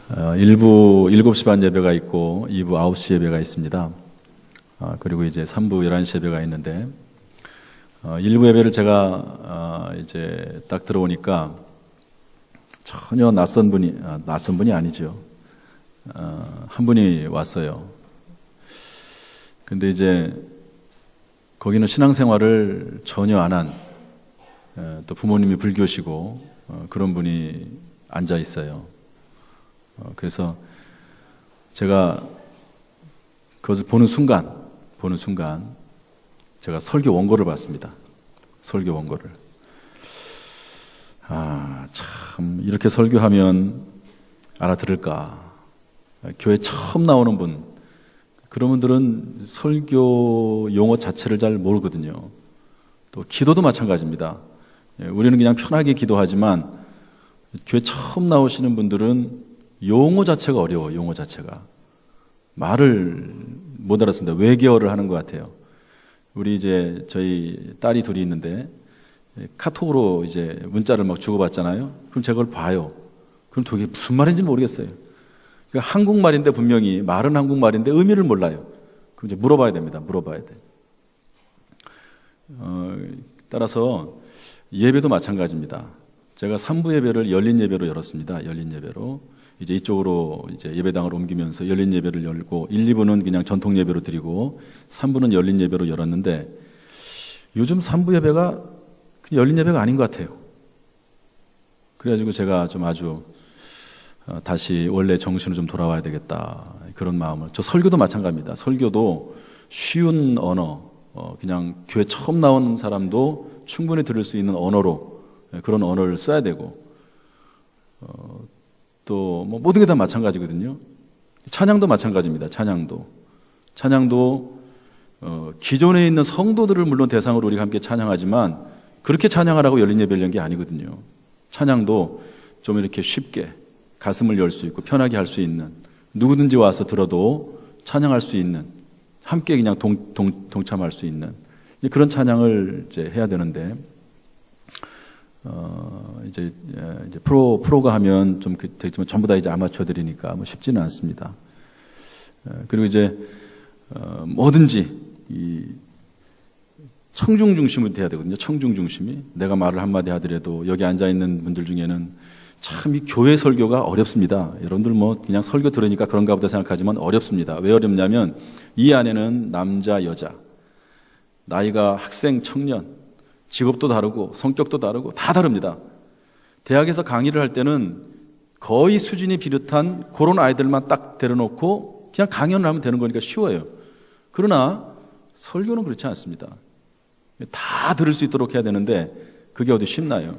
1부 7시 반 예배가 있고 2부 9시 예배가 있습니다. 그리고 이제 3부 11시 예배가 있는데 1부 예배를 제가 이제 딱 들어오니까 전혀 낯선 분이 아니죠. 한 분이 왔어요. 근데 이제 거기는 신앙생활을 전혀 안 한, 또 부모님이 불교시고 그런 분이 앉아 있어요. 그래서 제가 그것을 보는 순간 제가 설교 원고를 봤습니다. 설교 원고를. 참 이렇게 설교하면 알아들을까. 교회 처음 나오는 분, 그런 분들은 설교 용어 자체를 잘 모르거든요. 또 기도도 마찬가지입니다. 우리는 그냥 편하게 기도하지만 교회 처음 나오시는 분들은 용어 자체가 어려워요. 용어 자체가. 말을 못 알아듣습니다. 외계어를 하는 것 같아요. 우리 이제 저희 딸이 둘이 있는데 카톡으로 이제 문자를 막 주고받잖아요. 그럼 제가 그걸 봐요. 그럼 도대체 무슨 말인지 모르겠어요. 그러니까 한국말인데 분명히 말은 한국말인데 의미를 몰라요. 그럼 이제 물어봐야 됩니다. 물어봐야 돼. 따라서 예배도 마찬가지입니다. 제가 3부 예배를 열린 예배로 열었습니다. 열린 예배로. 이제 이쪽으로 이제 예배당을 옮기면서 열린 예배를 열고 1, 2부는 그냥 전통 예배로 드리고 3부는 열린 예배로 열었는데 요즘 3부 예배가 열린 예배가 아닌 것 같아요. 그래가지고 제가 좀 아주 다시 원래 정신으로 좀 돌아와야 되겠다. 그런 마음을. 저 설교도 마찬가지입니다. 설교도 쉬운 언어, 그냥 교회 처음 나온 사람도 충분히 들을 수 있는 언어로 그런 언어를 써야 되고 또 뭐 모든 게 다 마찬가지거든요. 찬양도 마찬가지입니다. 찬양도 기존에 있는 성도들을 물론 대상으로 우리가 함께 찬양하지만 그렇게 찬양하라고 열린 예배를 연 게 아니거든요. 찬양도 좀 이렇게 쉽게 가슴을 열 수 있고 편하게 할 수 있는, 누구든지 와서 들어도 찬양할 수 있는, 함께 그냥 동참할 수 있는 그런 찬양을 이제 해야 되는데 이제 프로가 하면 좀 되겠지만 전부 다 이제 아마추어들이니까 뭐 쉽지는 않습니다. 그리고 이제 뭐든지 이 청중 중심으로 돼야 되거든요. 청중 중심이. 내가 말을 한마디 하더라도 여기 앉아 있는 분들 중에는 참 이 교회 설교가 어렵습니다. 여러분들 뭐 그냥 설교 들으니까 그런가 보다 생각하지만 어렵습니다. 왜 어렵냐면 이 안에는 남자, 여자, 나이가 학생, 청년, 직업도 다르고 성격도 다르고 다 다릅니다. 대학에서 강의를 할 때는 거의 수준이 비슷한 그런 아이들만 딱 데려놓고 그냥 강연을 하면 되는 거니까 쉬워요. 그러나 설교는 그렇지 않습니다. 다 들을 수 있도록 해야 되는데 그게 어디 쉽나요?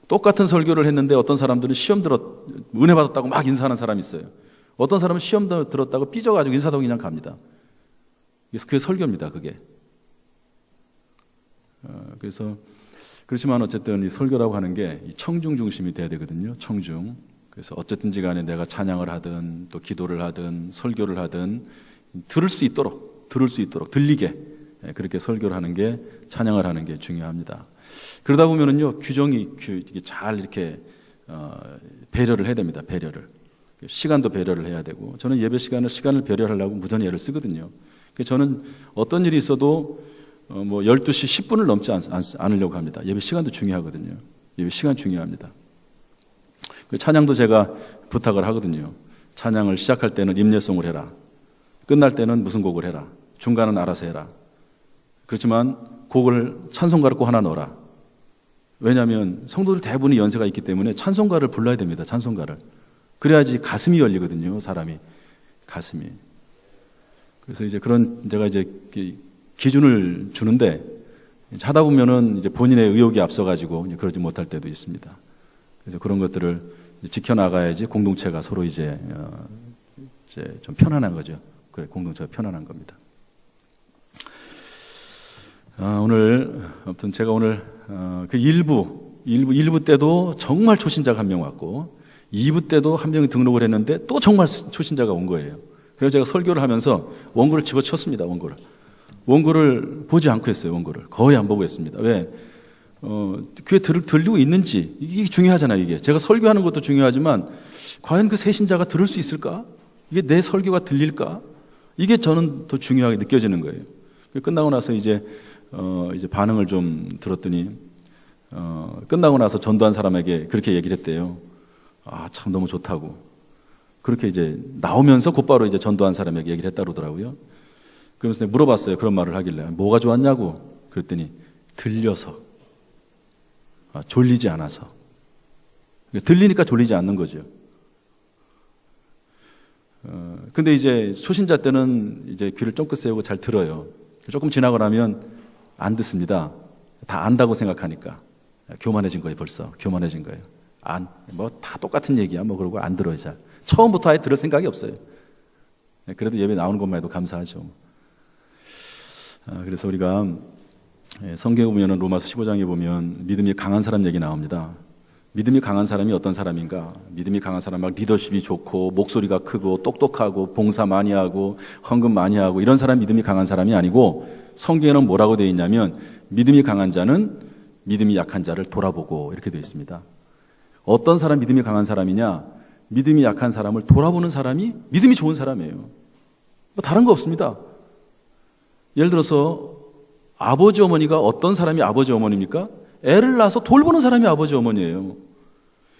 똑같은 설교를 했는데 어떤 사람들은 은혜 받았다고 막 인사하는 사람이 있어요. 어떤 사람은 시험 들었다고 삐져가지고 인사도 그냥 갑니다. 그게 설교입니다. 그게. 그래서 그렇지만 어쨌든 이 설교라고 하는 게 청중 중심이 돼야 되거든요. 청중. 그래서 어쨌든지 간에 내가 찬양을 하든 또 기도를 하든 설교를 하든 들을 수 있도록 들리게 그렇게 설교를 하는 게, 찬양을 하는 게 중요합니다. 그러다 보면은요, 이게 잘 이렇게 배려를 해야 됩니다. 배려를. 시간도 배려를 해야 되고, 저는 예배 시간을 배려하려고 무전 애를 쓰거든요. 저는 어떤 일이 있어도 뭐 12시 10분을 넘지 않으려고 합니다. 예배 시간도 중요하거든요. 예배 시간 중요합니다. 찬양도 제가 부탁을 하거든요. 찬양을 시작할 때는 임례송을 해라. 끝날 때는 무슨 곡을 해라. 중간은 알아서 해라. 그렇지만 곡을 찬송가를 꼭 하나 넣어라. 왜냐하면 성도들 대부분이 연세가 있기 때문에 찬송가를 불러야 됩니다. 찬송가를. 그래야지 가슴이 열리거든요. 사람이. 가슴이. 그래서 이제 제가 이제 기준을 주는데 하다 보면은 이제 본인의 의욕이 앞서가지고 그러지 못할 때도 있습니다. 그래서 그런 것들을 지켜나가야지 공동체가 서로 이제 좀 편안한 거죠. 그래, 공동체가 편안한 겁니다. 아무튼 제가 오늘 그 1부 때도 정말 초신자가 한 명 왔고 2부 때도 한 명이 등록을 했는데 또 정말 초신자가 온 거예요. 그래서 제가 설교를 하면서 원고를 집어쳤습니다. 원고를 보지 않고 했어요. 원고를 거의 안 보고 했습니다. 왜? 귀에 들리고 있는지, 이게 중요하잖아요, 이게. 제가 설교하는 것도 중요하지만, 과연 그 새신자가 들을 수 있을까? 이게 내 설교가 들릴까? 이게 저는 더 중요하게 느껴지는 거예요. 끝나고 나서 이제 반응을 좀 들었더니, 끝나고 나서 전도한 사람에게 그렇게 얘기를 했대요. 아, 참 너무 좋다고. 그렇게 이제 나오면서 곧바로 이제 전도한 사람에게 얘기를 했다 그러더라고요. 그러면서 내가 물어봤어요. 그런 말을 하길래. 뭐가 좋았냐고. 그랬더니, 들려서. 졸리지 않아서. 들리니까 졸리지 않는 거죠. 근데 이제 초신자 때는 이제 귀를 쫑긋 세우고 잘 들어요. 조금 지나고 나면 안 듣습니다. 다 안다고 생각하니까. 교만해진 거예요, 벌써. 교만해진 거예요. 다 똑같은 얘기야. 그러고 안 들어요, 잘. 처음부터 아예 들을 생각이 없어요. 그래도 예배 나오는 것만 해도 감사하죠. 그래서 우리가 성경에 보면 로마서 15장에 보면 믿음이 강한 사람 얘기 나옵니다. 믿음이 강한 사람이 어떤 사람인가? 믿음이 강한 사람은 막 리더십이 좋고 목소리가 크고 똑똑하고 봉사 많이 하고 헌금 많이 하고 이런 사람 믿음이 강한 사람이 아니고 성경에는 뭐라고 되어 있냐면 믿음이 강한 자는 믿음이 약한 자를 돌아보고 이렇게 되어 있습니다. 어떤 사람 믿음이 강한 사람이냐? 믿음이 약한 사람을 돌아보는 사람이 믿음이 좋은 사람이에요. 다른 거 없습니다. 예를 들어서 아버지 어머니가 어떤 사람이 아버지 어머니입니까? 애를 낳아서 돌보는 사람이 아버지 어머니예요.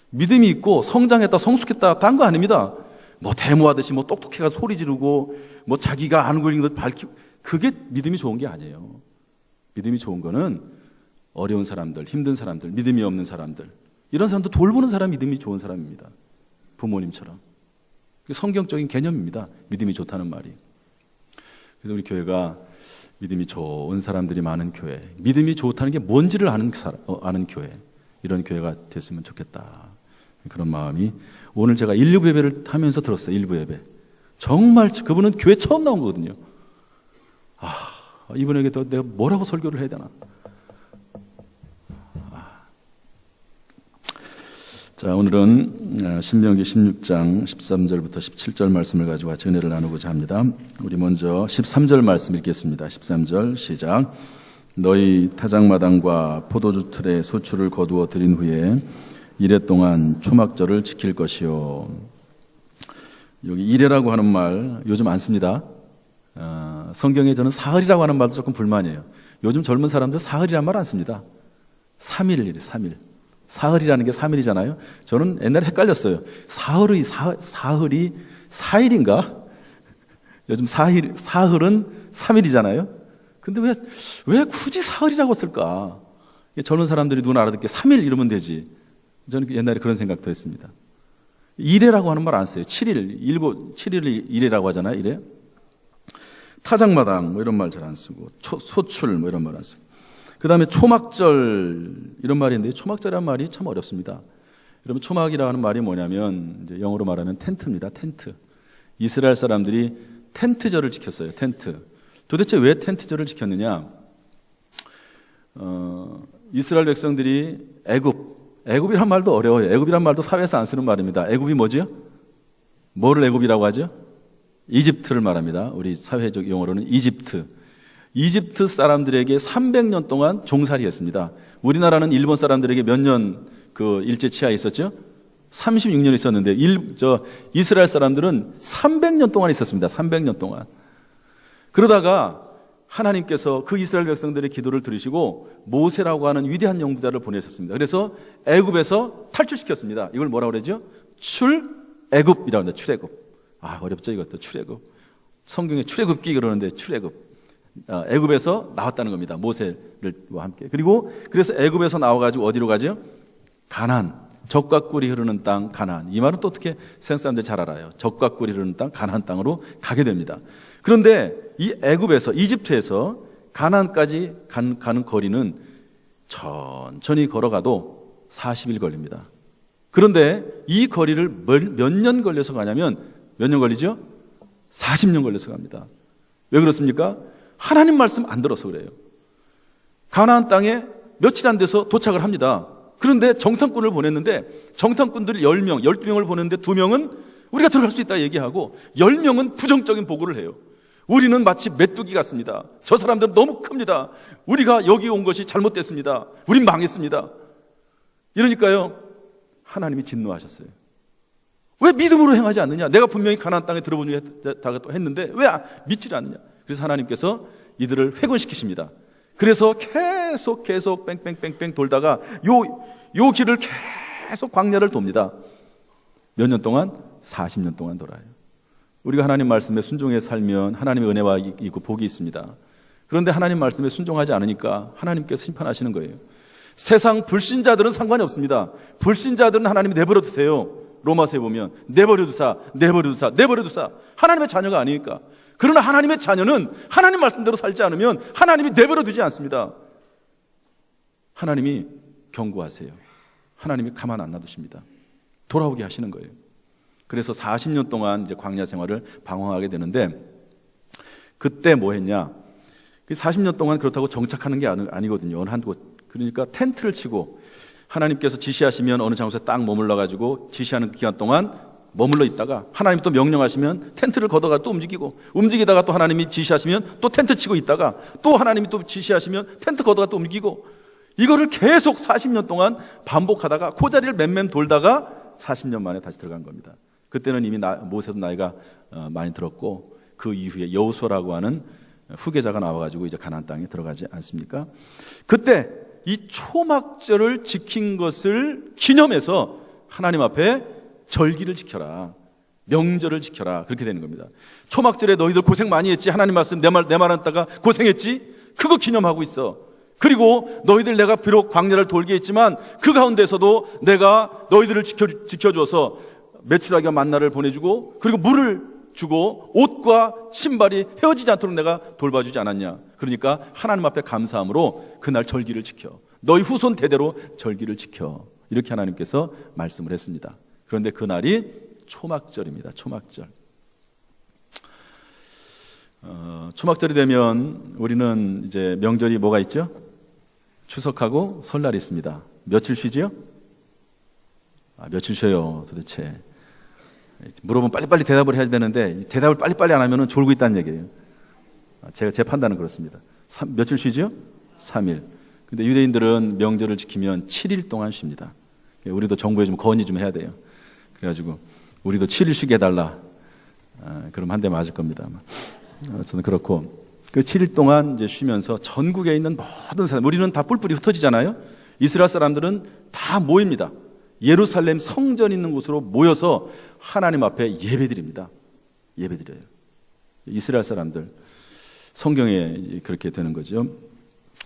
믿음이 있고 성장했다 성숙했다 딴 거 아닙니다. 데모하듯이 똑똑해가 소리 지르고 자기가 아는 걸 밝히고 그게 믿음이 좋은 게 아니에요. 믿음이 좋은 거는 어려운 사람들, 힘든 사람들, 믿음이 없는 사람들 이런 사람도 돌보는 사람이 믿음이 좋은 사람입니다. 부모님처럼. 성경적인 개념입니다. 믿음이 좋다는 말이. 그래서 우리 교회가 믿음이 좋은 사람들이 많은 교회, 믿음이 좋다는 게 뭔지를 아는 교회, 이런 교회가 됐으면 좋겠다. 그런 마음이 오늘 제가 1, 2부 예배를 하면서 들었어요. 1부 예배. 정말 그분은 교회 처음 나온 거거든요. 이분에게 또 내가 뭐라고 설교를 해야 되나. 자, 오늘은 신명기 16장 13절부터 17절 말씀을 가지고 같이 은혜를 나누고자 합니다. 우리 먼저 13절 말씀 읽겠습니다. 13절 시작. 너희 타작마당과 포도주 틀에 소출을 거두어 드린 후에 이래 동안 초막절을 지킬 것이요. 여기 이래라고 하는 말 요즘 안 씁니다. 성경에 저는 사흘이라고 하는 말도 조금 불만이에요. 요즘 젊은 사람들 사흘이라는 말 안 씁니다. 3일이래, 3일. 사흘이라는 게 3일이잖아요. 저는 옛날에 헷갈렸어요. 사흘이 4일인가? 요즘 사흘은 3일이잖아요. 근데 왜 굳이 사흘이라고 쓸까? 젊은 사람들이 눈 알아듣게 3일 이러면 되지. 저는 옛날에 그런 생각도 했습니다. 이래라고 하는 말 안 써요. 7일을 이래라고 하잖아요. 이래. 타작마당 이런 말 잘 안 쓰고 소출 이런 말 안 쓰고. 그 다음에 초막절 이런 말이 있는데 초막절이라는 말이 참 어렵습니다. 여러분 초막이라고 하는 말이 뭐냐면 이제 영어로 말하면 텐트입니다. 텐트. 이스라엘 사람들이 텐트절을 지켰어요. 텐트. 도대체 왜 텐트절을 지켰느냐? 이스라엘 백성들이 애굽이란 말도 어려워요. 애굽이란 말도 사회에서 안 쓰는 말입니다. 애굽이 뭐죠? 뭐를 애굽이라고 하죠? 이집트를 말합니다. 우리 사회적 용어로는 이집트. 이집트 사람들에게 300년 동안 종살이 했습니다. 우리나라는 일본 사람들에게 몇 년 일제 치하에 있었죠? 36년 있었는데 이스라엘 사람들은 300년 동안 있었습니다. 300년 동안. 그러다가 하나님께서 그 이스라엘 백성들의 기도를 들으시고 모세라고 하는 위대한 용부자를 보내셨습니다. 그래서 애굽에서 탈출시켰습니다. 이걸 뭐라고 그러죠? 출애굽이라고 합니다. 출애굽. 어렵죠 이것도. 출애굽. 성경에 출애굽기 그러는데 출애굽. 애굽에서 나왔다는 겁니다. 모세와 함께. 그래서 애굽에서 나와가지고 어디로 가죠? 가나안. 젖과 꿀이 흐르는 땅 가나안. 이 말은 또 어떻게 세상 사람들이 잘 알아요. 젖과 꿀이 흐르는 땅 가나안 땅으로 가게 됩니다. 그런데 이 애굽에서 이집트에서 가나안까지 가는 거리는 천천히 걸어가도 40일 걸립니다. 그런데 이 거리를 몇 년 걸려서 가냐면 몇 년 걸리죠? 40년 걸려서 갑니다. 왜 그렇습니까? 하나님 말씀 안 들어서 그래요. 가나안 땅에 며칠 안 돼서 도착을 합니다. 그런데 정탐꾼을 보냈는데 정탐꾼들이 10명, 12명을 보냈는데 2명은 우리가 들어갈 수 있다 얘기하고 10명은 부정적인 보고를 해요. 우리는 마치 메뚜기 같습니다. 저 사람들은 너무 큽니다. 우리가 여기 온 것이 잘못됐습니다. 우린 망했습니다. 이러니까요, 하나님이 진노하셨어요. 왜 믿음으로 행하지 않느냐? 내가 분명히 가나안 땅에 들어보려고 했는데 왜 믿지를 않느냐? 그래서 하나님께서 이들을 회군시키십니다. 그래서 계속 뺑뺑뺑뺑 돌다가 요 길을 계속 광야를 돕니다. 몇 년 동안? 40년 동안 돌아요. 우리가 하나님 말씀에 순종해 살면 하나님의 은혜와 있고 복이 있습니다. 그런데 하나님 말씀에 순종하지 않으니까 하나님께서 심판하시는 거예요. 세상 불신자들은 상관이 없습니다. 불신자들은 하나님이 내버려 두세요. 로마서에 보면 내버려 두사. 하나님의 자녀가 아니니까. 그러나 하나님의 자녀는 하나님 말씀대로 살지 않으면 하나님이 내버려 두지 않습니다. 하나님이 경고하세요. 하나님이 가만 안 놔두십니다. 돌아오게 하시는 거예요. 그래서 40년 동안 이제 광야 생활을 방황하게 되는데, 그때 뭐 했냐? 40년 동안 그렇다고 정착하는 게 아니거든요. 어느 한 곳. 그러니까 텐트를 치고 하나님께서 지시하시면 어느 장소에 딱 머물러 가지고 지시하는 기간 동안 머물러 있다가 하나님이 또 명령하시면 텐트를 걷어가 또 움직이다가 또 하나님이 지시하시면 또 텐트 치고 있다가 또 하나님이 또 지시하시면 텐트 걷어가 또 움직이고, 이거를 계속 40년 동안 반복하다가 그 자리를 맴맴 돌다가 40년 만에 다시 들어간 겁니다. 그때는 이미 모세도 나이가 많이 들었고, 그 이후에 여호수아라고 하는 후계자가 나와가지고 이제 가나안 땅에 들어가지 않습니까? 그때 이 초막절을 지킨 것을 기념해서 하나님 앞에 절기를 지켜라, 명절을 지켜라, 그렇게 되는 겁니다. 초막절에 너희들 고생 많이 했지, 하나님 말씀 내 말 안 했다가 고생했지, 그거 기념하고 있어. 그리고 너희들 내가 비록 광야를 돌게 했지만 그 가운데서도 내가 너희들을 지켜줘서 메추라기와 만나를 보내주고, 그리고 물을 주고 옷과 신발이 헤어지지 않도록 내가 돌봐주지 않았냐. 그러니까 하나님 앞에 감사함으로 그날 절기를 지켜, 너희 후손 대대로 절기를 지켜, 이렇게 하나님께서 말씀을 했습니다. 그런데 그날이 초막절입니다. 초막절. 초막절이 되면 우리는 이제 명절이 뭐가 있죠? 추석하고 설날이 있습니다. 며칠 쉬지요? 며칠 쉬어요 도대체? 물어보면 빨리빨리 대답을 해야 되는데 대답을 빨리빨리 안 하면 졸고 있다는 얘기예요. 제 판단은 그렇습니다. 며칠 쉬죠? 3일. 근데 유대인들은 명절을 지키면 7일 동안 쉽니다. 우리도 정부에 좀 건의 좀 해야 돼요. 그래가지고 우리도 7일 쉬게 해달라. 그럼 한 대 맞을 겁니다. 저는 그렇고, 그 7일 동안 이제 쉬면서 전국에 있는 모든 사람, 우리는 다 뿔뿔이 흩어지잖아요. 이스라엘 사람들은 다 모입니다. 예루살렘 성전 있는 곳으로 모여서 하나님 앞에 예배드립니다. 예배드려요. 이스라엘 사람들. 성경에 그렇게 되는 거죠.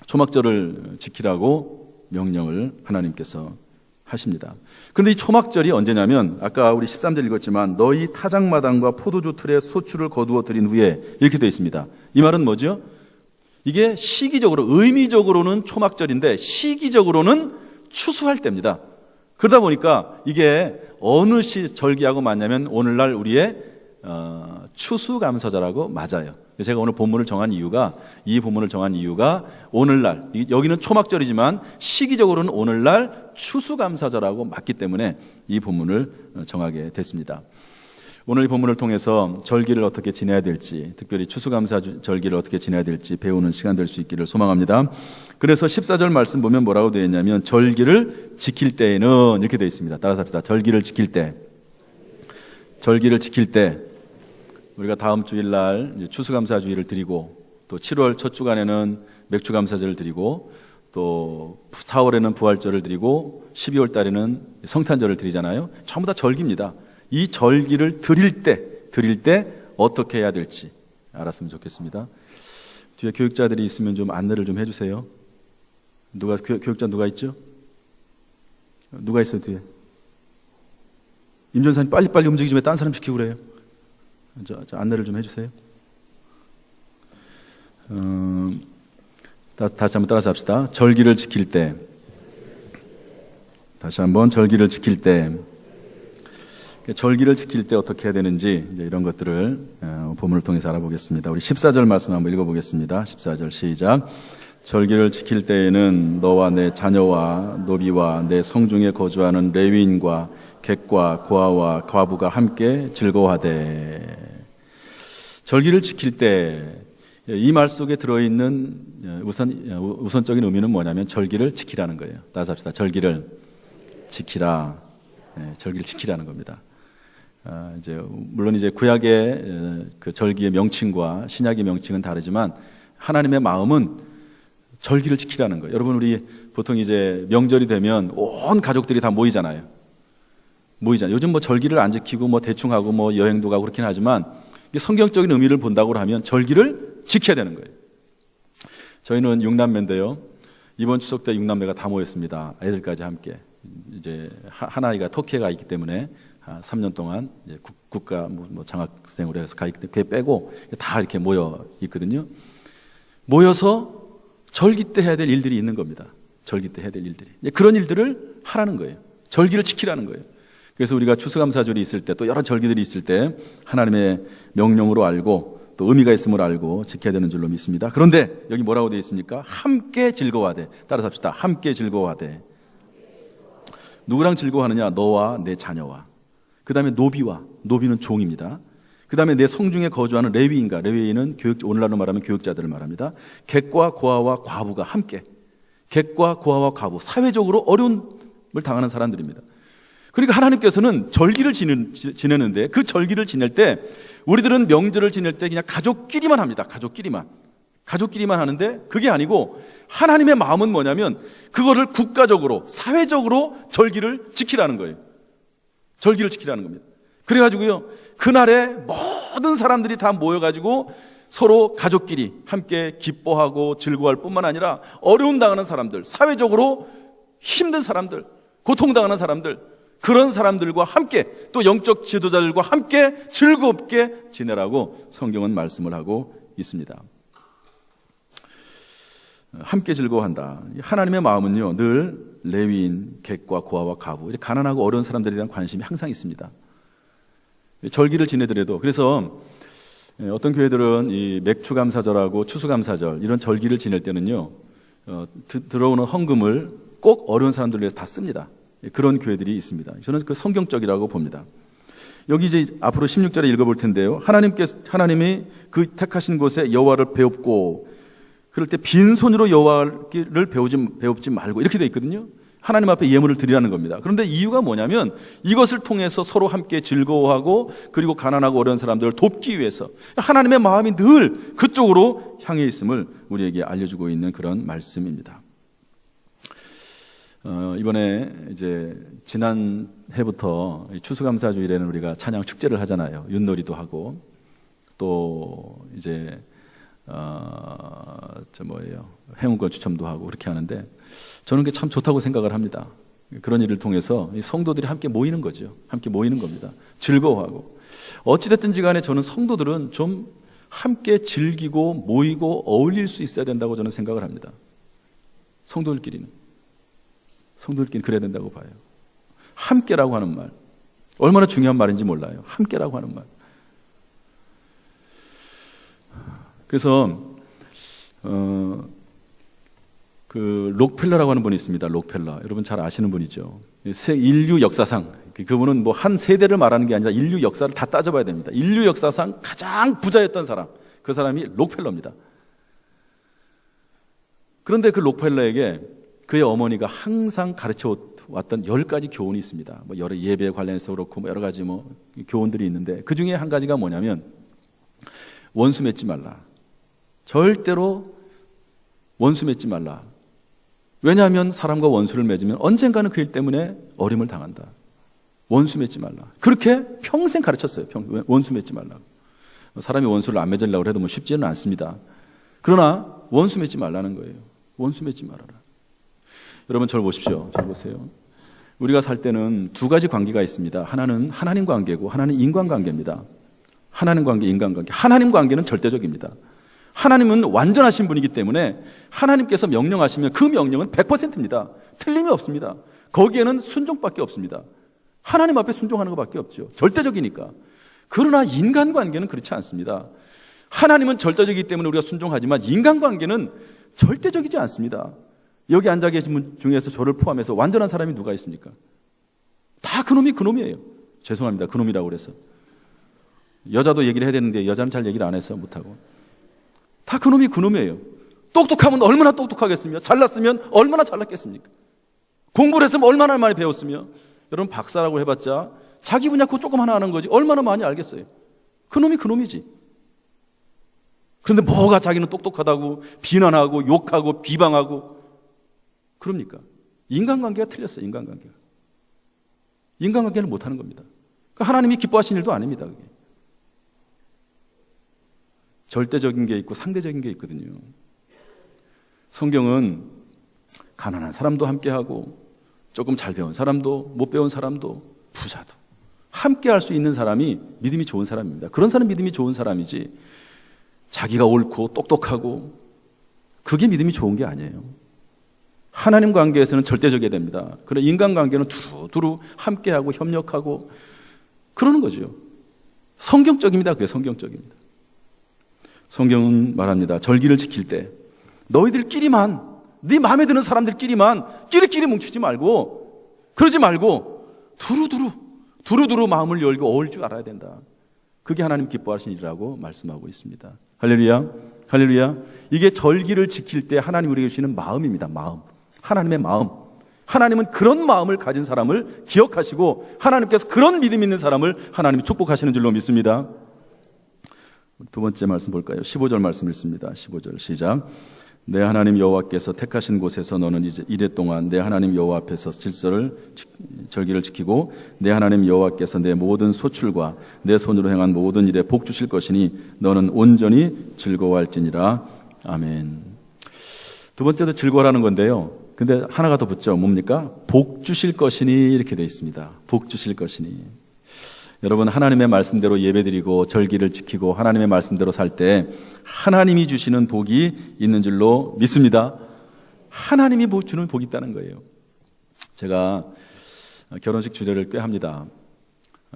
초막절을 지키라고 명령을 하나님께서 하십니다. 그런데 이 초막절이 언제냐면, 아까 우리 13절 읽었지만 너희 타작마당과 포도주 틀에 소출을 거두어 드린 후에, 이렇게 되어 있습니다. 이 말은 뭐죠? 이게 시기적으로, 의미적으로는 초막절인데 시기적으로는 추수할 때입니다. 그러다 보니까 이게 어느 절기하고 맞냐면 오늘날 우리의 추수감사절하고 맞아요. 제가 오늘 본문을 정한 이유가, 이 본문을 정한 이유가 오늘날, 여기는 초막절이지만 시기적으로는 오늘날 추수감사절하고 맞기 때문에 이 본문을 정하게 됐습니다. 오늘 이 본문을 통해서 절기를 어떻게 지내야 될지, 특별히 추수감사절기를 어떻게 지내야 될지 배우는 시간 될 수 있기를 소망합니다. 그래서 14절 말씀 보면 뭐라고 되어 있냐면, 절기를 지킬 때에는, 이렇게 되어 있습니다. 따라서 합시다. 절기를 지킬 때, 우리가 다음 주일날 추수감사주의를 드리고, 또 7월 첫 주간에는 맥주감사절을 드리고, 또 4월에는 부활절을 드리고, 12월 달에는 성탄절을 드리잖아요. 전부 다 절기입니다. 이 절기를 드릴 때 어떻게 해야 될지 알았으면 좋겠습니다. 뒤에 교육자들이 있으면 좀 안내를 좀 해주세요. 교육자 누가 있죠? 누가 있어요 뒤에? 임 전사님 빨리빨리 움직이지 왜 딴 사람 시키고 그래요? 저 안내를 좀 해주세요. 다시 한번 따라서 합시다. 절기를 지킬 때, 다시 한번 절기를 지킬 때, 절기를 지킬 때 어떻게 해야 되는지, 이런 것들을 본문을 통해서 알아보겠습니다. 우리 14절 말씀 한번 읽어보겠습니다. 14절 시작. 절기를 지킬 때에는 너와 내 자녀와 노비와 내 성중에 거주하는 레위인과 객과 고아와 과부가 함께 즐거워하되. 절기를 지킬 때 이 말 속에 들어있는 우선적인 의미는 뭐냐면 절기를 지키라는 거예요. 따라서 합시다. 절기를 지키라. 절기를 지키라는 겁니다. 물론 이제 구약의 그 절기의 명칭과 신약의 명칭은 다르지만 하나님의 마음은 절기를 지키라는 거예요. 여러분, 우리 보통 이제 명절이 되면 온 가족들이 다 모이잖아요. 요즘 뭐 절기를 안 지키고 뭐 대충 하고 뭐 여행도 가고 그렇긴 하지만 성경적인 의미를 본다고 하면 절기를 지켜야 되는 거예요. 저희는 6남매인데요. 이번 추석 때 6남매가 다 모였습니다. 애들까지 함께. 이제 하나이가 터키에 가 있기 때문에 3년 동안 이제 국가 장학생으로 해서 가 있기 때문에 그게 빼고 다 이렇게 모여 있거든요. 모여서 절기 때 해야 될 일들이 있는 겁니다. 절기 때 해야 될 일들이. 그런 일들을 하라는 거예요. 절기를 지키라는 거예요. 그래서 우리가 추수감사절이 있을 때 또 여러 절기들이 있을 때 하나님의 명령으로 알고 또 의미가 있음을 알고 지켜야 되는 줄로 믿습니다. 그런데 여기 뭐라고 되어 있습니까? 함께 즐거워하되. 따라서 합시다. 함께 즐거워하되. 누구랑 즐거워하느냐? 너와 내 자녀와. 그 다음에 노비는 종입니다. 그 다음에 내 성중에 거주하는 레위인과, 레위인은 오늘날로 말하면 교육자들을 말합니다. 객과 고아와 과부가 함께. 객과 고아와 과부, 사회적으로 어려움을 당하는 사람들입니다. 그러니까 하나님께서는 절기를 지내는데 그 절기를 지낼 때 우리들은 명절을 지낼 때 그냥 가족끼리만 합니다. 가족끼리만 하는데 그게 아니고 하나님의 마음은 뭐냐면 그거를 국가적으로, 사회적으로 절기를 지키라는 거예요. 절기를 지키라는 겁니다. 그래가지고요, 그날에 모든 사람들이 다 모여가지고 서로 가족끼리 함께 기뻐하고 즐거워할 뿐만 아니라 어려움 당하는 사람들, 사회적으로 힘든 사람들, 고통당하는 사람들, 그런 사람들과 함께 또 영적 지도자들과 함께 즐겁게 지내라고 성경은 말씀을 하고 있습니다. 함께 즐거워한다. 하나님의 마음은요, 늘 레위인, 객과 고아와 과부, 가난하고 어려운 사람들에 대한 관심이 항상 있습니다. 절기를 지내더라도. 그래서 어떤 교회들은 이 맥추감사절하고 추수감사절 이런 절기를 지낼 때는요, 들어오는 헌금을 꼭 어려운 사람들을 위해서 다 씁니다. 그런 교회들이 있습니다. 저는 그 성경적이라고 봅니다. 여기 이제 앞으로 16절에 읽어볼 텐데요. 하나님이 그 택하신 곳에 여호와를 배웁고, 그럴 때 빈손으로 여호와를 배웁지 말고, 이렇게 돼 있거든요. 하나님 앞에 예물을 드리라는 겁니다. 그런데 이유가 뭐냐면 이것을 통해서 서로 함께 즐거워하고 그리고 가난하고 어려운 사람들을 돕기 위해서 하나님의 마음이 늘 그쪽으로 향해 있음을 우리에게 알려주고 있는 그런 말씀입니다. 이번에 이제 지난 해부터 추수감사주일에는 우리가 찬양 축제를 하잖아요. 윷놀이도 하고 또 이제 행운권 추첨도 하고 그렇게 하는데 저는 그게 참 좋다고 생각을 합니다. 그런 일을 통해서 성도들이 함께 모이는 거죠. 함께 모이는 겁니다. 즐거워하고. 어찌됐든지 간에 저는 성도들은 좀 함께 즐기고 모이고 어울릴 수 있어야 된다고 저는 생각을 합니다. 성도들끼리는 그래야 된다고 봐요. 함께라고 하는 말, 얼마나 중요한 말인지 몰라요. 함께라고 하는 말. 그래서 그 록펠러라고 하는 분이 있습니다. 록펠러, 여러분 잘 아시는 분이죠. 인류 역사상, 그분은 뭐 한 세대를 말하는 게 아니라 인류 역사를 다 따져봐야 됩니다. 인류 역사상 가장 부자였던 사람, 그 사람이 록펠러입니다. 그런데 그 록펠러에게 그의 어머니가 항상 가르쳐 왔던 10가지 교훈이 있습니다. 뭐 여러 예배에 관련해서 그렇고 뭐 여러 가지 뭐 교훈들이 있는데 그 중에 한 가지가 뭐냐면 원수 맺지 말라. 절대로 원수 맺지 말라. 왜냐하면 사람과 원수를 맺으면 언젠가는 그 일 때문에 어림을 당한다. 원수 맺지 말라. 그렇게 평생 가르쳤어요. 원수 맺지 말라고. 사람이 원수를 안 맺으려고 해도 뭐 쉽지는 않습니다. 그러나 원수 맺지 말라는 거예요. 원수 맺지 말아라. 여러분 저를 보십시오. 잘 보세요. 우리가 살 때는 두 가지 관계가 있습니다. 하나는 하나님 관계고 하나는 인간 관계입니다. 하나님 관계, 인간 관계. 하나님 관계는 절대적입니다. 하나님은 완전하신 분이기 때문에 하나님께서 명령하시면 그 명령은 100%입니다. 틀림이 없습니다. 거기에는 순종밖에 없습니다. 하나님 앞에 순종하는 것밖에 없죠. 절대적이니까. 그러나 인간관계는 그렇지 않습니다. 하나님은 절대적이기 때문에 우리가 순종하지만 인간관계는 절대적이지 않습니다. 여기 앉아 계신 분 중에서 저를 포함해서 완전한 사람이 누가 있습니까? 다 그놈이에요. 죄송합니다. 그놈이라고 그래서. 여자도 얘기를 해야 되는데 여자는 잘 얘기를 안 했어요. 못하고. 다 그놈이 그놈이에요. 똑똑하면 얼마나 똑똑하겠습니까? 잘났으면 얼마나 잘났겠습니까? 공부를 했으면 얼마나 많이 배웠으며. 여러분 박사라고 해봤자 자기 분야 그거 조금 하나 아는 거지 얼마나 많이 알겠어요. 그놈이 그놈이지. 그런데 뭐가 자기는 똑똑하다고 비난하고 욕하고 비방하고 그럽니까? 인간관계가 틀렸어요. 인간관계는 못하는 겁니다. 그러니까 하나님이 기뻐하시는 일도 아닙니다. 그게. 절대적인 게 있고 상대적인 게 있거든요. 성경은 가난한 사람도 함께하고 조금 잘 배운 사람도 못 배운 사람도 부자도 함께 할 수 있는 사람이 믿음이 좋은 사람입니다. 그런 사람이 믿음이 좋은 사람이지 자기가 옳고 똑똑하고 그게 믿음이 좋은 게 아니에요. 하나님 관계에서는 절대적이어야 됩니다. 그러나 인간 관계는 두루두루 함께하고 협력하고 그러는 거죠. 성경적입니다. 그게 성경적입니다. 성경은 말합니다. 절기를 지킬 때 너희들끼리만 네 마음에 드는 사람들끼리만 끼리끼리 뭉치지 말고 그러지 말고 두루두루 마음을 열고 어울 줄 알아야 된다. 그게 하나님 기뻐하시는 일이라고 말씀하고 있습니다. 할렐루야. 할렐루야. 이게 절기를 지킬 때 하나님 우리에게 주시는 마음입니다. 마음. 하나님의 마음. 하나님은 그런 마음을 가진 사람을 기억하시고 하나님께서 그런 믿음 있는 사람을 하나님이 축복하시는 줄로 믿습니다. 두 번째 말씀 볼까요? 15절 말씀 읽습니다. 15절 시작. 내 하나님 여호와께서 택하신 곳에서 너는 이래 동안 내 하나님 여호와 앞에서 절기를 지키고 내 하나님 여호와께서 내 모든 소출과 내 손으로 행한 모든 일에 복 주실 것이니 너는 온전히 즐거워할지니라. 아멘. 두 번째도 즐거워라는 건데요. 근데 하나가 더 붙죠. 뭡니까? 복 주실 것이니 이렇게 되어 있습니다. 복 주실 것이니. 여러분 하나님의 말씀대로 예배드리고 절기를 지키고 하나님의 말씀대로 살 때 하나님이 주시는 복이 있는 줄로 믿습니다. 하나님이 주는 복이 있다는 거예요. 제가 결혼식 주례를 꽤 합니다.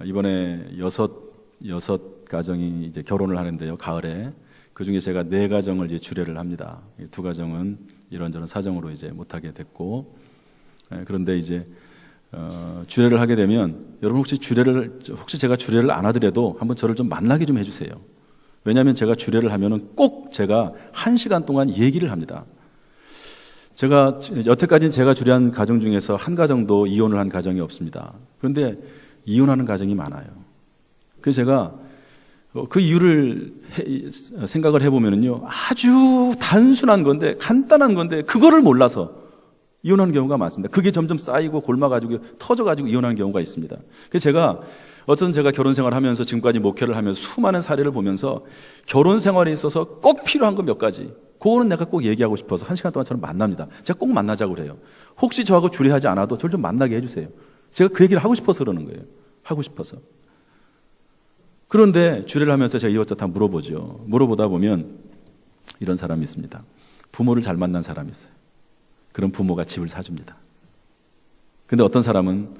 이번에 여섯 가정이 이제 결혼을 하는데요. 가을에. 그중에 제가 4가정을 이제 주례를 합니다. 2가정은 이런저런 사정으로 이제 못하게 됐고, 그런데 이제 주례를 하게 되면 여러분 혹시 제가 주례를 안 하더라도 한번 저를 좀 만나게 좀 해주세요. 왜냐하면 제가 주례를 하면은 꼭 제가 1시간 동안 얘기를 합니다. 제가 여태까지는 제가 주례한 가정 중에서 한 가정도 이혼을 한 가정이 없습니다. 그런데 이혼하는 가정이 많아요. 그래서 제가 그 이유를 생각을 해보면은요, 아주 단순한 건데 간단한 건데 그거를 몰라서 이혼하는 경우가 많습니다. 그게 점점 쌓이고 골마가지고 터져가지고 이혼하는 경우가 있습니다. 그래서 제가 결혼 생활을 하면서 지금까지 목회를 하면서 수많은 사례를 보면서 결혼 생활에 있어서 꼭 필요한 거 몇 가지, 그거는 내가 꼭 얘기하고 싶어서 1시간 동안 저를 만납니다. 제가 꼭 만나자고 그래요. 혹시 저하고 주례하지 않아도 저를 좀 만나게 해주세요. 제가 그 얘기를 하고 싶어서 그러는 거예요. 하고 싶어서. 그런데 주례를 하면서 제가 이것저것 다 물어보죠. 물어보다 보면 이런 사람이 있습니다. 부모를 잘 만난 사람이 있어요. 그런 부모가 집을 사줍니다. 근데 어떤 사람은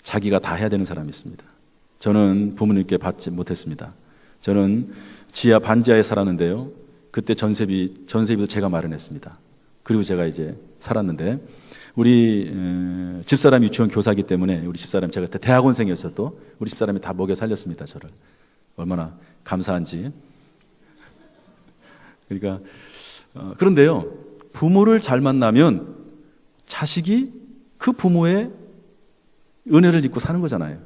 자기가 다 해야 되는 사람이 있습니다. 저는 부모님께 받지 못했습니다. 저는 지하 반지하에 살았는데요. 그때 전세비도 제가 마련했습니다. 그리고 제가 이제 살았는데 우리 집사람 유치원 교사이기 때문에 우리 집사람 제가 그때 대학원생이었어도 우리 집사람이 다 먹여 살렸습니다. 저를. 얼마나 감사한지. 그러니까 그런데요. 부모를 잘 만나면 자식이 그 부모의 은혜를 입고 사는 거잖아요.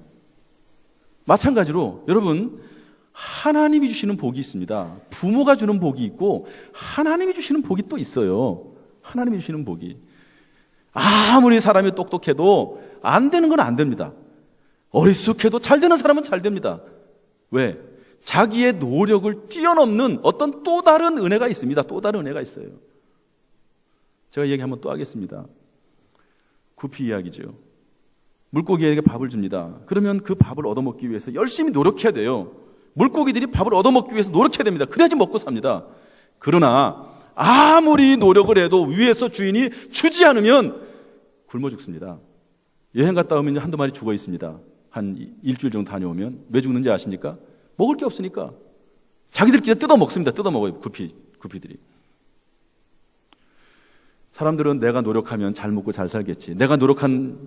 마찬가지로 여러분 하나님이 주시는 복이 있습니다. 부모가 주는 복이 있고 하나님이 주시는 복이 또 있어요. 하나님이 주시는 복이. 아무리 사람이 똑똑해도 안 되는 건 안 됩니다. 어리숙해도 잘 되는 사람은 잘 됩니다. 왜? 자기의 노력을 뛰어넘는 어떤 또 다른 은혜가 있습니다. 또 다른 은혜가 있어요. 제가 얘기 한번 또 하겠습니다. 구피 이야기죠. 물고기에게 밥을 줍니다. 그러면 그 밥을 얻어먹기 위해서 열심히 노력해야 돼요. 물고기들이 밥을 얻어먹기 위해서 노력해야 됩니다. 그래야지 먹고 삽니다. 그러나 아무리 노력을 해도 위에서 주인이 주지 않으면 굶어 죽습니다. 여행 갔다 오면 한두 마리 죽어 있습니다. 한 일주일 정도 다녀오면. 왜 죽는지 아십니까? 먹을 게 없으니까. 자기들끼리 뜯어 먹습니다. 뜯어 먹어요. 구피들이. 사람들은 내가 노력하면 잘 먹고 잘 살겠지. 내가 노력한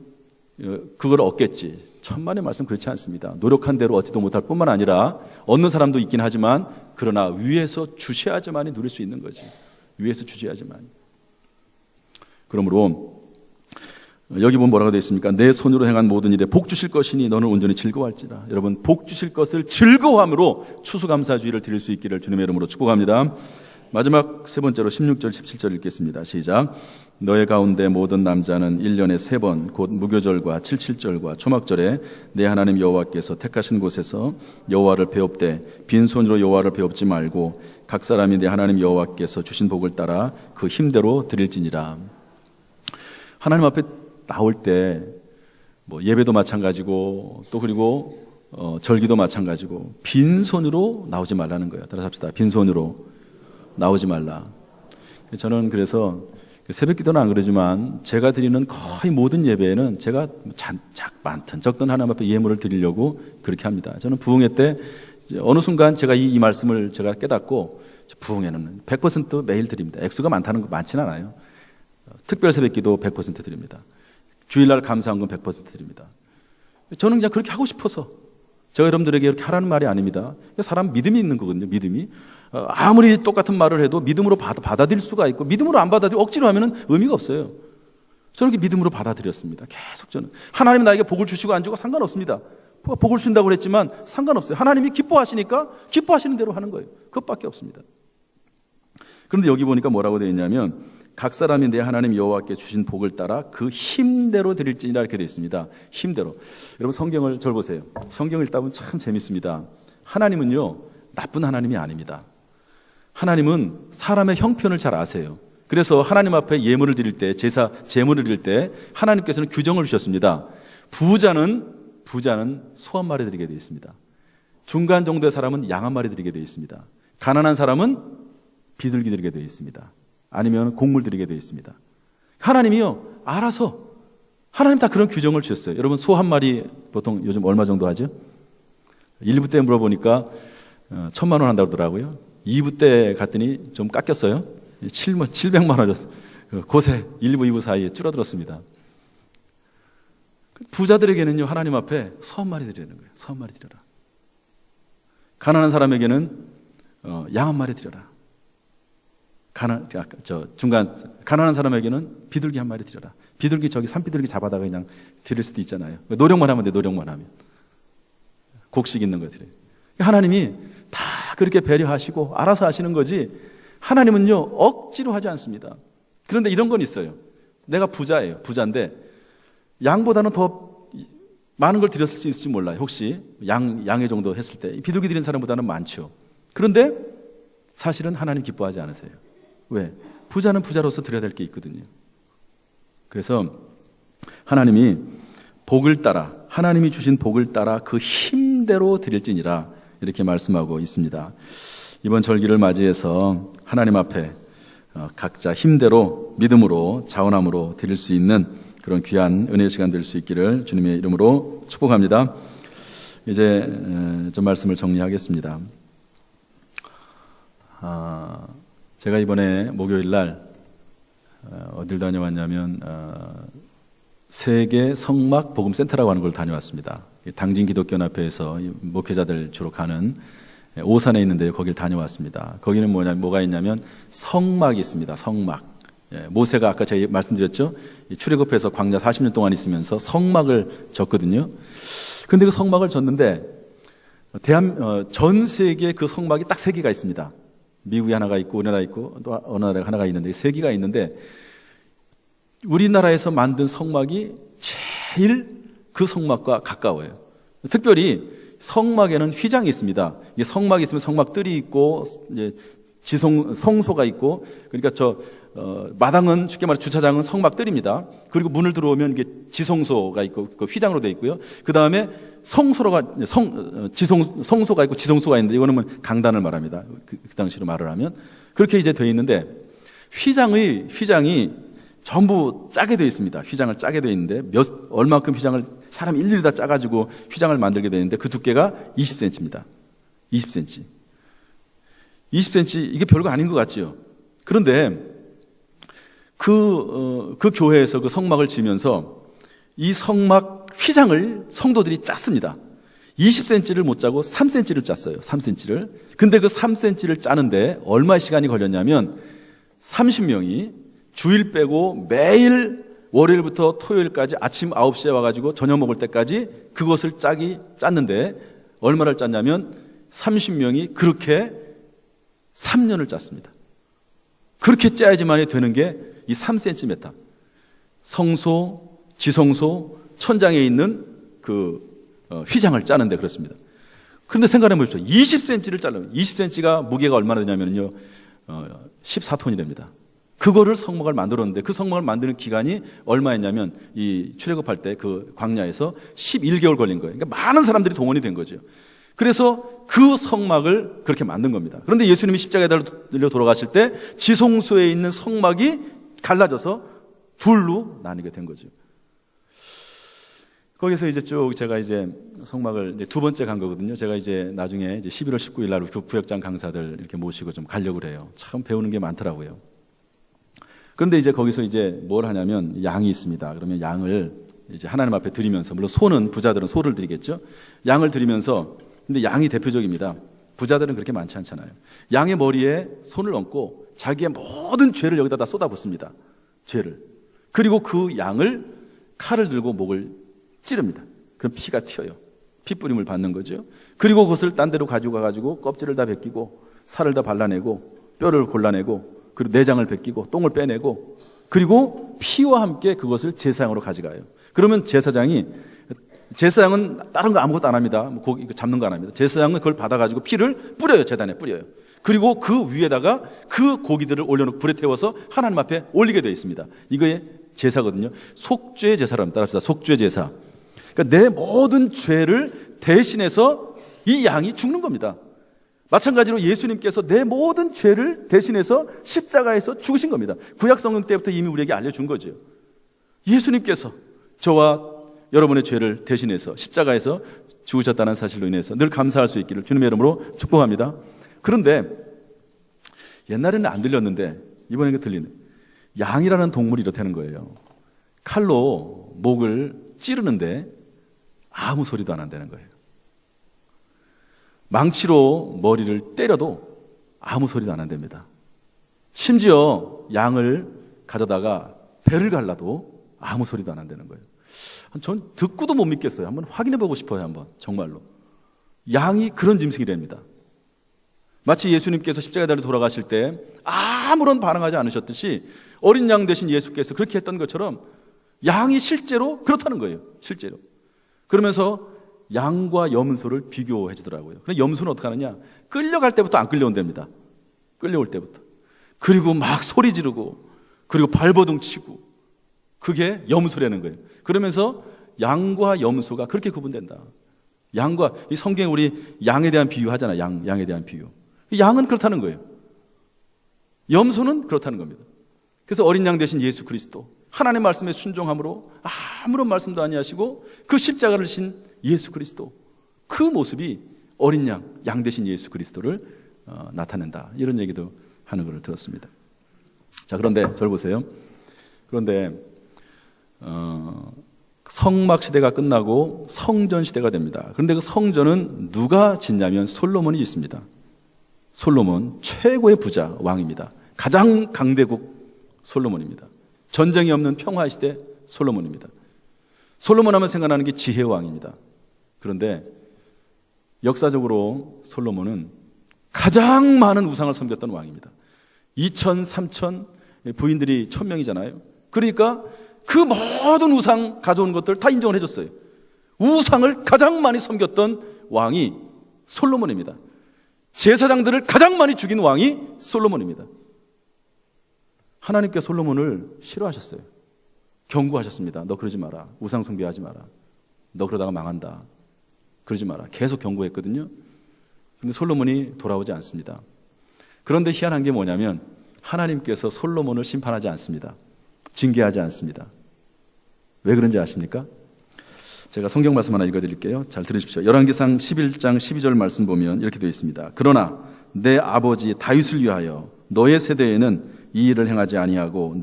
그걸 얻겠지. 천만의 말씀 그렇지 않습니다. 노력한 대로 얻지도 못할 뿐만 아니라 얻는 사람도 있긴 하지만 그러나 위에서 주셔야지만이 누릴 수 있는 거지. 위에서 주셔야지만. 그러므로 여기 보면 뭐라고 되어 있습니까? 내 손으로 행한 모든 일에 복 주실 것이니 너는 온전히 즐거워할지라. 여러분, 복 주실 것을 즐거워함으로 추수감사주의를 드릴 수 있기를 주님의 이름으로 축복합니다. 마지막 세 번째로 16절 17절 읽겠습니다. 시작. 너의 가운데 모든 남자는 1년에 3번 곧 무교절과 77절과 초막절에 내 하나님 여호와께서 택하신 곳에서 여호와를 배웁되 빈손으로 여호와를 배웁지 말고 각 사람이 내 하나님 여호와께서 주신 복을 따라 그 힘대로 드릴지니라. 하나님 앞에 나올 때 뭐 예배도 마찬가지고 또 그리고 절기도 마찬가지고 빈손으로 나오지 말라는 거예요. 따라서 합시다. 빈손으로 나오지 말라. 저는 그래서 새벽 기도는 안 그러지만 제가 드리는 거의 모든 예배에는 제가 많든 적든 하나님 앞에 예물을 드리려고 그렇게 합니다. 저는 부흥회 때 어느 순간 제가 이 말씀을 제가 깨닫고 부흥회는 100% 매일 드립니다. 액수가 많지는 않아요. 특별 새벽 기도 100% 드립니다. 주일날 감사한 건 100% 드립니다. 저는 그냥 그렇게 하고 싶어서 제가 여러분들에게 이렇게 하라는 말이 아닙니다. 사람 믿음이 있는 거거든요. 믿음이. 아무리 똑같은 말을 해도 믿음으로 받아들일 수가 있고 믿음으로 안 받아들이고 억지로 하면 의미가 없어요. 저는 이렇게 믿음으로 받아들였습니다. 계속 저는. 하나님이 나에게 복을 주시고 안 주고 상관없습니다. 복을 주신다고 그랬지만 상관없어요. 하나님이 기뻐하시니까 기뻐하시는 대로 하는 거예요. 그것밖에 없습니다. 그런데 여기 보니까 뭐라고 되어 있냐면 각 사람이 내 하나님 여호와께 주신 복을 따라 그 힘대로 드릴지니라 이렇게 되어 있습니다. 힘대로. 여러분 성경을 절 보세요. 성경을 읽다 보면 참 재밌습니다. 하나님은요 나쁜 하나님이 아닙니다. 하나님은 사람의 형편을 잘 아세요. 그래서 하나님 앞에 예물을 드릴 때 제물을 드릴 때 하나님께서는 규정을 주셨습니다. 부자는 소 한 마리 드리게 되어 있습니다. 중간 정도의 사람은 양 한 마리 드리게 되어 있습니다. 가난한 사람은 비둘기 드리게 되어 있습니다. 아니면 곡물 드리게 되어 있습니다. 하나님이요 알아서 하나님 다 그런 규정을 주셨어요. 여러분 소 한 마리 보통 요즘 얼마 정도 하죠? 1부 때 물어보니까 1,000만 원 한다고 하더라고요. 2부 때 갔더니 좀 깎였어요. 700만 원 고세 1부 2부 사이에 줄어들었습니다. 부자들에게는요 하나님 앞에 소 한 마리 드리는 거예요. 소 한 마리 드려라. 가난한 사람에게는 양 한 마리 드려라. 가난한 사람에게는 비둘기 한 마리 드려라. 비둘기 산비둘기 잡아다가 그냥 드릴 수도 있잖아요. 노력만 하면 돼. 노력만 하면 곡식 있는 거 드려요. 하나님이 다 그렇게 배려하시고 알아서 하시는 거지 하나님은요 억지로 하지 않습니다. 그런데 이런 건 있어요. 내가 부자인데 양보다는 더 많은 걸 드렸을 수 있을지 몰라요. 혹시 양의 정도 했을 때 비둘기 드린 사람보다는 많죠. 그런데 사실은 하나님 기뻐하지 않으세요. 왜? 부자는 부자로서 드려야 될 게 있거든요. 그래서 하나님이 하나님이 주신 복을 따라 그 힘대로 드릴지니라 이렇게 말씀하고 있습니다. 이번 절기를 맞이해서 하나님 앞에 각자 힘대로 믿음으로 자원함으로 드릴 수 있는 그런 귀한 은혜의 시간 될 수 있기를 주님의 이름으로 축복합니다. 이제 좀 말씀을 정리하겠습니다. 제가 이번에 목요일 날 어딜 다녀왔냐면 세계 성막 복음센터라고 하는 걸 다녀왔습니다. 당진 기독교연합회에서 목회자들 주로 가는 오산에 있는데 거길 다녀왔습니다. 거기는 뭐가 있냐면 성막이 있습니다. 성막. 모세가 아까 제가 말씀드렸죠. 출애굽해서 광야 40년 동안 있으면서 성막을 졌거든요. 근데 그 성막을 졌는데 전 세계에 그 성막이 딱 3개가 있습니다. 미국이 하나가 있고 우리나라 있고 또 어느 나라가 하나가 있는데 3개가 있는데 우리나라에서 만든 성막이 제일 그 성막과 가까워요. 특별히 성막에는 휘장이 있습니다. 이게 성막이 있으면 성막들이 있고 이제 성소가 있고 그러니까 마당은 쉽게 말해 주차장은 성막들입니다. 그리고 문을 들어오면 이게 지성소가 있고 그 휘장으로 되어 있고요. 그 다음에 성소가 있고 지성소가 있는데 이거는 뭐 강단을 말합니다. 그 당시로 말을 하면 그렇게 이제 되어 있는데 휘장이 전부 짜게 되어 있습니다. 휘장을 짜게 되어 있는데 얼마큼 휘장을 사람 일일이 다 짜가지고 휘장을 만들게 되어 있는데 그 두께가 20cm입니다. 20cm. 20cm 이게 별거 아닌 것 같지요. 그런데 그 교회에서 그 성막을 지면서 이 성막 휘장을 성도들이 짰습니다. 20cm를 못 짜고 3cm를 짰어요. 3cm를. 근데 그 3cm를 짜는데 얼마 시간이 걸렸냐면 30명이 주일 빼고 매일 월요일부터 토요일까지 아침 9시에 와가지고 저녁 먹을 때까지 그것을 짰는데 얼마를 짰냐면 30명이 그렇게 3년을 짰습니다. 그렇게 짜야지만이 되는 게 이 3cm. 성소, 지성소, 천장에 있는 그 휘장을 짜는데 그렇습니다. 그런데 생각해 보십시오. 20cm를 자르면 20cm가 무게가 얼마나 되냐면요, 14톤이 됩니다. 그거를 성막을 만들었는데 그 성막을 만드는 기간이 얼마였냐면 이 출애굽할 때 그 광야에서 11개월 걸린 거예요. 그러니까 많은 사람들이 동원이 된 거죠. 그래서 그 성막을 그렇게 만든 겁니다. 그런데 예수님이 십자가에 달려 돌아가실 때 지성소에 있는 성막이 갈라져서 둘로 나뉘게 된 거죠. 거기서 이제 쭉 제가 이제 성막을 이제 두 번째 간 거거든요. 제가 이제 나중에 이제 11월 19일 날 부역장 강사들 이렇게 모시고 좀 가려고 그래요. 참 배우는 게 많더라고요. 그런데 이제 거기서 이제 뭘 하냐면 양이 있습니다. 그러면 양을 이제 하나님 앞에 드리면서, 물론 소는, 부자들은 소를 드리겠죠. 양을 드리면서, 근데 양이 대표적입니다. 부자들은 그렇게 많지 않잖아요. 양의 머리에 손을 얹고 자기의 모든 죄를 여기다 다 쏟아붓습니다. 죄를. 그리고 그 양을 칼을 들고 목을 찌릅니다. 그럼 피가 튀어요. 핏부림을 받는 거죠. 그리고 그것을 딴 데로 가지고 가가지고 껍질을 다 벗기고 살을 다 발라내고 뼈를 골라내고 그리고 내장을 벗기고 똥을 빼내고 그리고 피와 함께 그것을 제사장으로 가져가요. 그러면 제사장은 다른 거 아무것도 안 합니다. 고기 잡는 거 안 합니다. 제사장은 그걸 받아가지고 피를 뿌려요. 제단에 뿌려요. 그리고 그 위에다가 그 고기들을 올려놓고 불에 태워서 하나님 앞에 올리게 되어 있습니다. 이거의 제사거든요. 속죄 제사라고 따라합시다. 속죄 제사. 그러니까 내 모든 죄를 대신해서 이 양이 죽는 겁니다. 마찬가지로 예수님께서 내 모든 죄를 대신해서 십자가에서 죽으신 겁니다. 구약 성경 때부터 이미 우리에게 알려준 거죠. 예수님께서 저와 여러분의 죄를 대신해서 십자가에서 죽으셨다는 사실로 인해서 늘 감사할 수 있기를 주님의 이름으로 축복합니다. 그런데 옛날에는 안 들렸는데 이번에는 들리네. 양이라는 동물이 이렇다는 거예요. 칼로 목을 찌르는데 아무 소리도 안 한다는 거예요. 망치로 머리를 때려도 아무 소리도 안 한답니다. 심지어 양을 가져다가 배를 갈라도 아무 소리도 안 한다는 거예요. 전 듣고도 못 믿겠어요. 한번 확인해보고 싶어요. 한번 정말로. 양이 그런 짐승이랍니다. 마치 예수님께서 십자가에 달려 돌아가실 때 아무런 반응하지 않으셨듯이 어린 양 되신 예수께서 그렇게 했던 것처럼 양이 실제로 그렇다는 거예요. 실제로. 그러면서 양과 염소를 비교해 주더라고요. 그럼 염소는 어떻게 하느냐? 끌려갈 때부터 안 끌려온답니다. 끌려올 때부터. 그리고 막 소리 지르고 그리고 발버둥 치고 그게 염소라는 거예요. 그러면서 양과 염소가 그렇게 구분된다. 양과, 이 성경에 우리 양에 대한 비유 하잖아요. 양에 대한 비유. 양은 그렇다는 거예요. 염소는 그렇다는 겁니다. 그래서 어린 양 되신 예수 그리스도, 하나님의 말씀에 순종함으로 아무런 말씀도 아니하시고 그 십자가를 신 예수 그리스도, 그 모습이 어린 양 되신 예수 그리스도를 나타낸다. 이런 얘기도 하는 걸 들었습니다. 자, 그런데 저를 보세요. 그런데 성막 시대가 끝나고 성전 시대가 됩니다. 그런데 그 성전은 누가 짓냐면 솔로몬이 짓습니다. 솔로몬 최고의 부자 왕입니다. 가장 강대국 솔로몬입니다. 전쟁이 없는 평화 시대 솔로몬입니다. 솔로몬 하면 생각나는 게 지혜의 왕입니다. 그런데 역사적으로 솔로몬은 가장 많은 우상을 섬겼던 왕입니다. 2천, 3천, 부인들이 1000명이잖아요. 그러니까 그 모든 우상 가져온 것들 다 인정을 해줬어요. 우상을 가장 많이 섬겼던 왕이 솔로몬입니다. 제사장들을 가장 많이 죽인 왕이 솔로몬입니다. 하나님께 솔로몬을 싫어하셨어요. 경고하셨습니다. 너 그러지 마라. 우상 숭배하지 마라. 너 그러다가 망한다. 그러지 마라. 계속 경고했거든요. 그런데 솔로몬이 돌아오지 않습니다. 그런데 희한한 게 뭐냐면 하나님께서 솔로몬을 심판하지 않습니다. 징계하지 않습니다. 왜 그런지 아십니까? 제가 성경 말씀 하나 읽어드릴게요. 잘 들으십시오. 열왕기상 11장 12절 말씀 보면 이렇게 되어 있습니다. 그러나 내 아버지 다윗을 위하여 너의 세대에는 이 일을 행하지 아니하고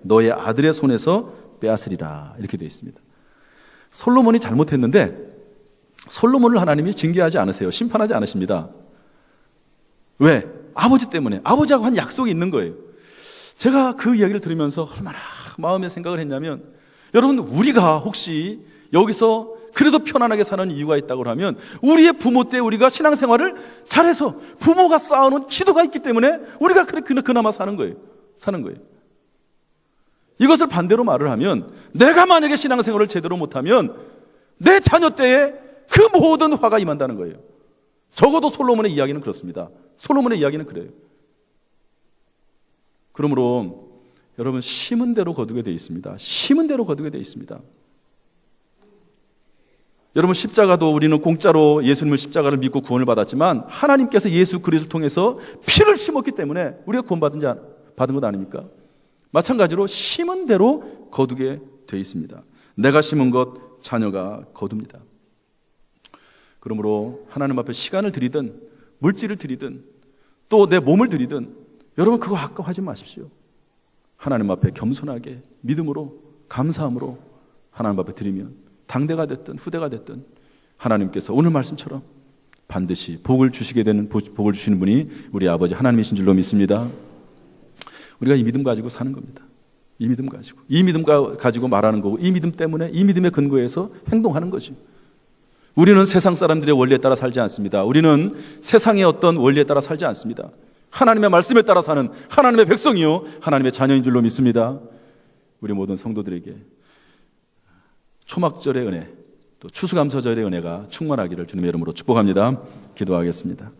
너의 아들의 손에서 빼앗으리라. 이렇게 되어 있습니다. 솔로몬이 잘못했는데 솔로몬을 하나님이 징계하지 않으세요. 심판하지 않으십니다. 왜? 아버지 때문에. 아버지하고 한 약속이 있는 거예요. 제가 그 이야기를 들으면서 얼마나 마음에 생각을 했냐면, 여러분, 우리가 혹시 여기서 그래도 편안하게 사는 이유가 있다고 하면 우리의 부모 때 우리가 신앙생활을 잘해서 부모가 쌓아놓은 기도가 있기 때문에 우리가 그나마 사는 거예요. 이것을 반대로 말을 하면, 내가 만약에 신앙생활을 제대로 못하면 내 자녀 때에 그 모든 화가 임한다는 거예요. 적어도 솔로몬의 이야기는 그렇습니다. 솔로몬의 이야기는 그래요. 그러므로 여러분, 심은 대로 거두게 되어 있습니다. 심은 대로 거두게 되어 있습니다. 여러분, 십자가도 우리는 공짜로 예수님의 십자가를 믿고 구원을 받았지만 하나님께서 예수 그리스도를 통해서 피를 심었기 때문에 우리가 구원받은 것 아닙니까? 마찬가지로 심은 대로 거두게 되어 있습니다. 내가 심은 것 자녀가 거둡니다. 그러므로 하나님 앞에 시간을 들이든 물질을 들이든 또 내 몸을 들이든 여러분, 그거 아까워하지 마십시오. 하나님 앞에 겸손하게 믿음으로 감사함으로 하나님 앞에 드리면 당대가 됐든 후대가 됐든 하나님께서 오늘 말씀처럼 반드시 복을 주시게 되는, 복을 주시는 분이 우리 아버지 하나님이신 줄로 믿습니다. 우리가 이 믿음 가지고 사는 겁니다. 이 믿음 가지고 말하는 거고, 이 믿음 때문에, 이 믿음의 근거에서 행동하는 거죠. 우리는 세상 사람들의 원리에 따라 살지 않습니다. 우리는 세상의 어떤 원리에 따라 살지 않습니다. 하나님의 말씀에 따라 사는 하나님의 백성이요 하나님의 자녀인 줄로 믿습니다. 우리 모든 성도들에게 초막절의 은혜, 또 추수감사절의 은혜가 충만하기를 주님의 이름으로 축복합니다. 기도하겠습니다.